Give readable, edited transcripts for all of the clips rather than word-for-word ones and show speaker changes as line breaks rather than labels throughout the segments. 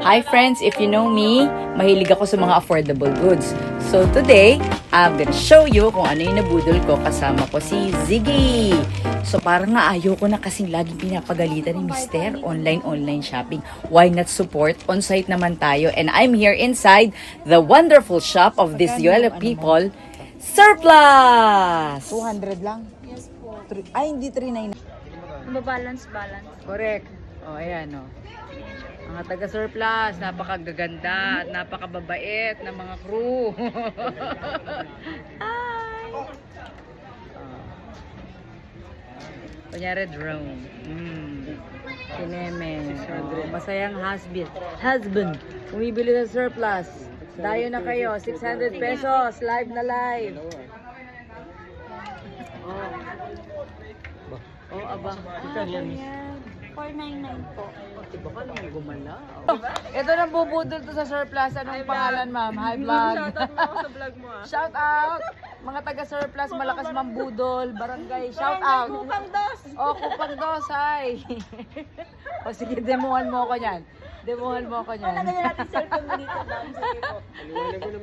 Hi friends, if you know me, mahilig ako sa mga affordable goods. So today, I'm gonna show you kung ano yung nabudol ko kasama ko si Ziggy. So parang nga ayoko na kasing laging pinapagalitan ni Mister online shopping. Why not support? On-site naman tayo. And I'm here inside the wonderful shop of these yellow people, Surplus!
200 lang?
Yes po.
Ay, hindi 399.
Balance.
Correct. O, ayan o. Mga taga-surplus, napakagaganda at napakababait ng mga crew. Hi! Kunyari drone. Kineme. Masayang husband. Umibili sa surplus. Dayo na kayo. 600 pesos. Live na live. Oh, aba.
Yan. 499 po.
Diba ka lang gumala? Ito nang bubudol to sa surplus. Anong pangalan, ma'am? Hi, vlog.
Shoutout mo ako sa vlog mo ah.
Shout out! Mga taga-surplus, malakas mambudol, barangay, shout out!
Kupang dos!
Oh, kupang dos, hi! O sige, demohan mo ako yan. Demohan mo ako yan.
Lagyan natin cellphone mo dito, ma'am. Sige po.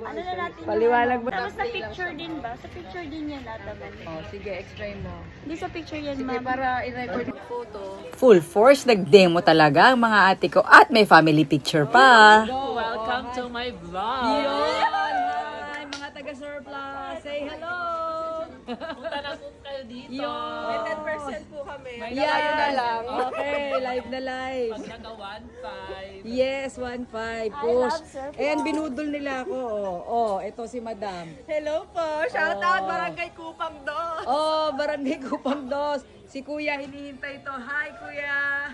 Ano na natin yung
Paliwanag mo.
Tapos sa picture din ba? Sa picture din yan naman.
Oh, sige, explain mo.
Hindi sa picture yan,
Sige,
ma'am.
para i-record yung photo. Full force, nag-demo talaga ang mga ate ko at may family picture pa.
Welcome to my vlog!
Hi, mga taga-surplus! Say hello!
Punta na po kayo dito.
May
10% po kami.
Yeah. Okay, live na live.
Pag naka 1.5.
Yes, 1.5. Push. And binudol nila ako. Oh, ito si Madam.
Hello po! Shoutout Barangay Kupang Dos!
Oh, Barangay Kupang Dos. Si Kuya hinihintay to. Hi, Kuya.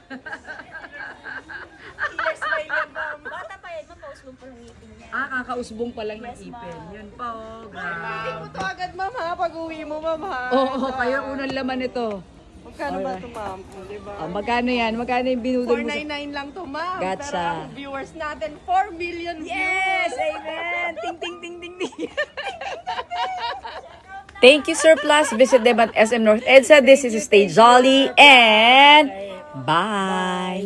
Smile yan, ma'am.
Bata pa yan, mapa-usbong po ng ngipin niya.
Kakausbong pa lang ng ipin. Yun pa, oh.
Hindi mo to agad, ma'am ha? Pag uwi mo, ma'am ha?
Oo, kayo unang laman ito.
Magkano ba ito, ma'am? Diba?
Oh, magkano yan? Magkano yung binudol mo?
499 lang to, ma'am.
Gotcha.
Pero ang viewers natin, 4 million
Yes!
views!
Amen! Ting, ting, ting, ting, ting. Thank you, Surplus. Visit them at SM North EDSA. This is Stay Jolly and bye!